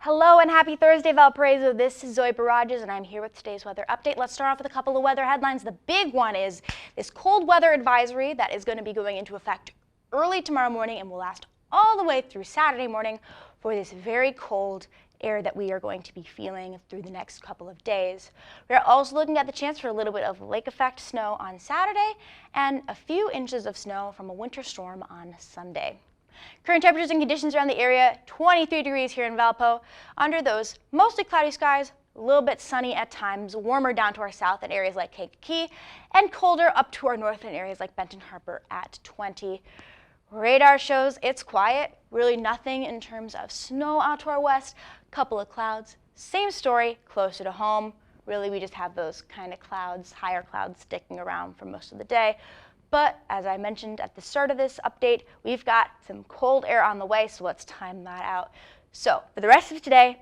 Hello and happy Thursday, Valparaiso. This is Zoe Barajaz and I'm here with today's weather update. Let's start off with a couple of weather headlines. The big one is this cold weather advisory that is going to be going into effect early tomorrow morning and will last all the way through Saturday morning for this very cold air that we are going to be feeling through the next couple of days. We are also looking at the chance for a little bit of lake effect snow on Saturday and a few inches of snow from a winter storm on Sunday. Current temperatures and conditions around the area, 23 degrees here in Valpo. Under those mostly cloudy skies, a little bit sunny at times, warmer down to our south in areas like Kankakee, and colder up to our north in areas like Benton Harbor at 20. Radar shows it's quiet, really nothing in terms of snow out to our west, couple of clouds. Same story closer to home. Really, we just have those kind of clouds, higher clouds sticking around for most of the day. But as I mentioned at the start of this update, we've got some cold air on the way, so let's time that out. So for the rest of today,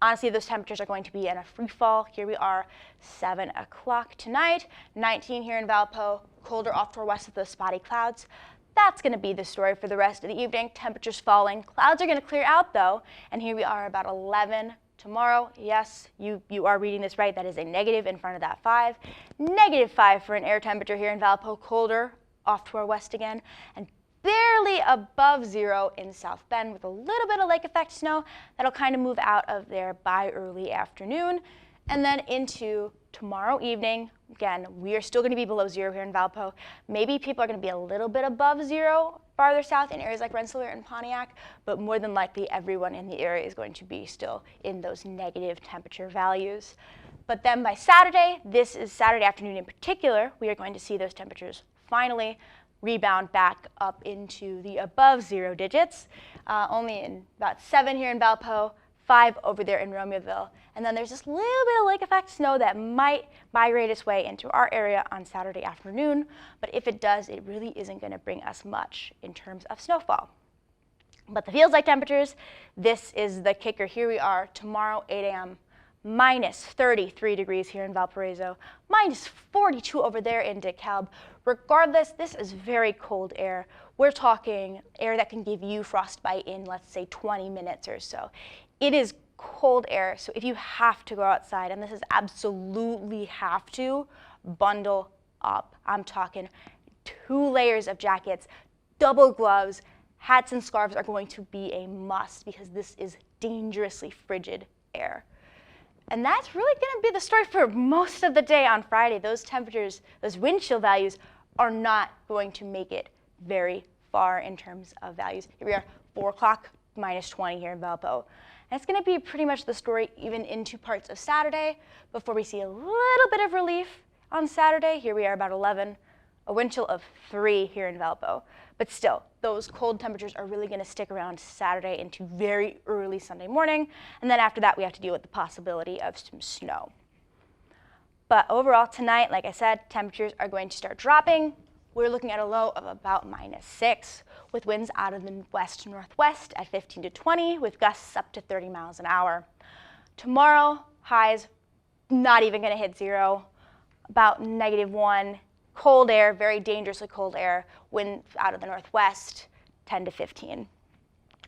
honestly, those temperatures are going to be in a free fall. Here we are, 7 o'clock tonight, 19 here in Valpo, colder off to our west with those spotty clouds. That's going to be the story for the rest of the evening. Temperatures falling. Clouds are going to clear out, though, and here we are about 11 tomorrow. Yes, you are reading this right. That is a negative in front of that 5. -5 for an air temperature here in Valpo, colder off to our west again, and barely above 0 in South Bend with a little bit of lake effect snow that'll kind of move out of there by early afternoon. And then into tomorrow evening, again, we are still going to be below 0 here in Valpo. Maybe people are going to be a little bit above 0 farther south in areas like Rensselaer and Pontiac, but more than likely everyone in the area is going to be still in those negative temperature values. But then by Saturday, this is Saturday afternoon in particular, we are going to see those temperatures finally rebound back up into the above 0 digits, only in about 7 here in Valpo, 5 over there in Romeoville. And then there's this little bit of lake effect snow that might migrate its way into our area on Saturday afternoon. But if it does, it really isn't going to bring us much in terms of snowfall. But the feels like temperatures, this is the kicker. Here we are tomorrow, 8 a.m. -33 degrees here in Valparaiso, -42 over there in DeKalb. Regardless, this is very cold air. We're talking air that can give you frostbite in, let's say, 20 minutes or so. It is cold air, so if you have to go outside, and this is absolutely have to, bundle up. I'm talking 2 layers of jackets, double gloves, hats and scarves are going to be a must because this is dangerously frigid air. And that's really going to be the story for most of the day on Friday. Those temperatures, those wind chill values are not going to make it very far in terms of values. Here we are, 4 o'clock, -20 here in Valpo. And it's going to be pretty much the story even into parts of Saturday before we see a little bit of relief on Saturday. Here we are about 11, a wind chill of 3 here in Valpo. But still, those cold temperatures are really going to stick around Saturday into very early Sunday morning. And then after that, we have to deal with the possibility of some snow. But overall tonight, like I said, temperatures are going to start dropping. We're looking at a low of about -6 with winds out of the west-northwest at 15 to 20 with gusts up to 30 miles an hour. Tomorrow, highs not even going to hit 0, about -1. Cold air, very dangerously cold air, wind out of the northwest, 10 to 15.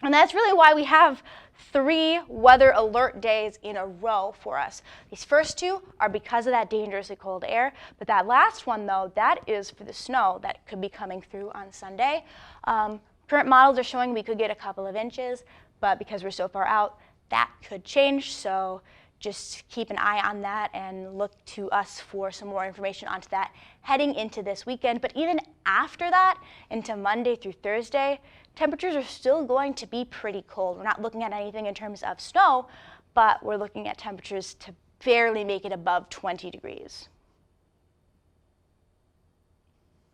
And that's really why we have 3 weather alert days in a row for us. These first 2 are because of that dangerously cold air, but that last one, though, that is for the snow that could be coming through on Sunday. Current models are showing we could get a couple of inches, but because we're so far out, that could change. So just keep an eye on that and look to us for some more information onto that heading into this weekend. But even after that, into Monday through Thursday, temperatures are still going to be pretty cold. We're not looking at anything in terms of snow, but we're looking at temperatures to barely make it above 20 degrees.